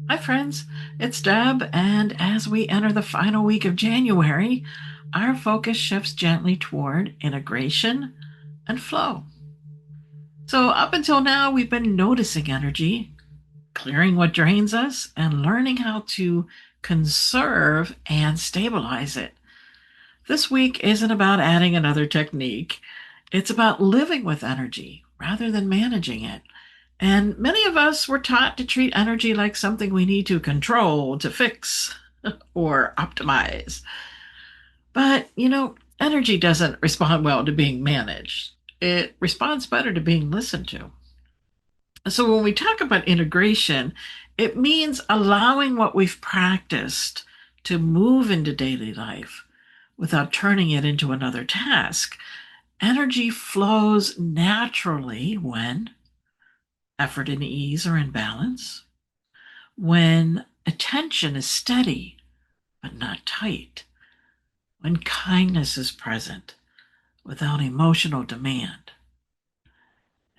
Hi, friends. It's Deb, and as we enter the final week of January, our focus shifts gently toward integration and flow. So, up until now, we've been noticing energy, clearing what drains us, and learning how to conserve and stabilize it. This week isn't about adding another technique, it's about living with energy rather than managing it. And many of us were taught to treat energy like something we need to control, to fix, or optimize. But, energy doesn't respond well to being managed. It responds better to being listened to. So when we talk about integration, it means allowing what we've practiced to move into daily life without turning it into another task. Energy flows naturally when effort and ease are in balance, when attention is steady but not tight, when kindness is present without emotional demand.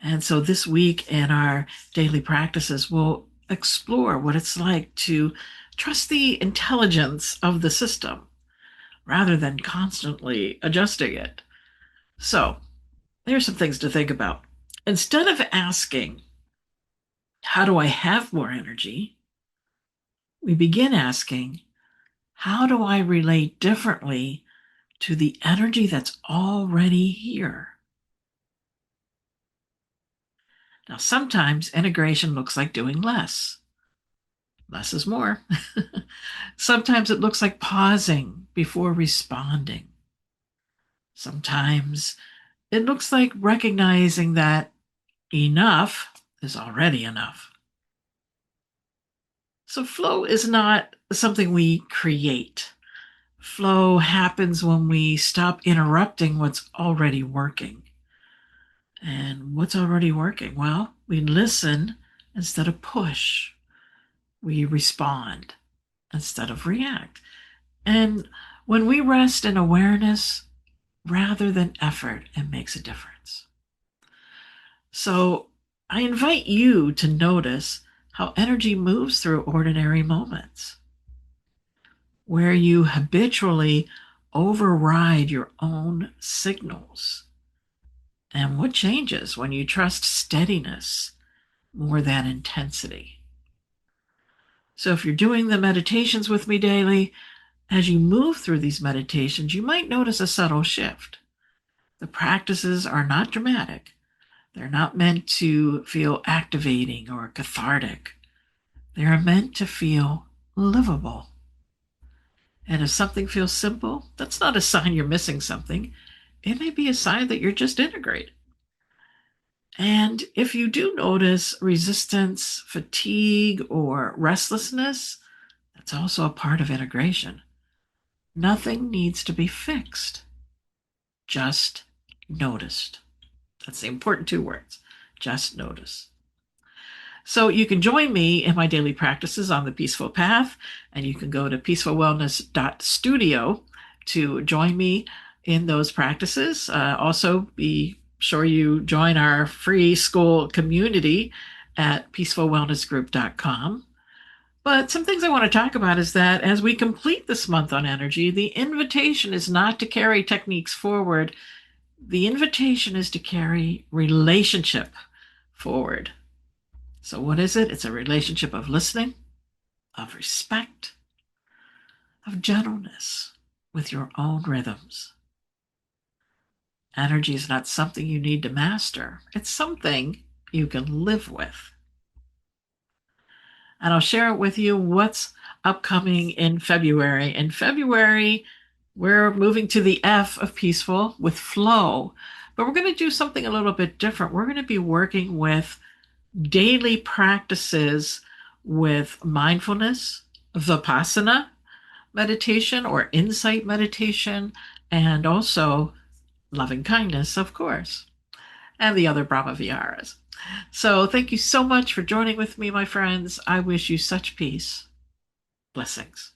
And so this week in our daily practices, we'll explore what it's like to trust the intelligence of the system rather than constantly adjusting it. So, here's some things to think about. Instead of asking, how do I have more energy? We begin asking, how do I relate differently to the energy that's already here? Now, sometimes integration looks like doing less. Less is more. Sometimes it looks like pausing before responding. Sometimes it looks like recognizing that enough is already enough. So, flow is not something we create. Flow happens when we stop interrupting what's already working. And what's already working? Well, we listen instead of push. We respond instead of react. And when we rest in awareness rather than effort, it makes a difference. So I invite you to notice how energy moves through ordinary moments where you habitually override your own signals. And what changes when you trust steadiness more than intensity? So, if you're doing the meditations with me daily, as you move through these meditations, you might notice a subtle shift. The practices are not dramatic, they're not meant to feel activating or cathartic. They are meant to feel livable. And if something feels simple, that's not a sign you're missing something. It may be a sign that you're just integrated. And if you do notice resistance, fatigue, or restlessness, that's also a part of integration. Nothing needs to be fixed, just noticed. That's the important two words, just notice. So you can join me in my daily practices on the Peaceful Path, and you can go to peacefulwellness.studio to join me in those practices. Also, be sure you join our free school community at peacefulwellnessgroup.com. But some things I want to talk about is that as we complete this month on energy, the invitation is not to carry techniques forward. The invitation is to carry relationship forward. So, what is it? It's a relationship of listening, of respect, of gentleness with your own rhythms. Energy is not something you need to master, it's something you can live with. And I'll share it with you what's upcoming in February. In February, we're moving to the F of peaceful with flow, but we're going to do something a little bit different. We're going to be working with daily practices with mindfulness, vipassana meditation or insight meditation, and also loving kindness, of course, and the other Brahma Viharas. So thank you so much for joining with me, my friends. I wish you such peace. Blessings.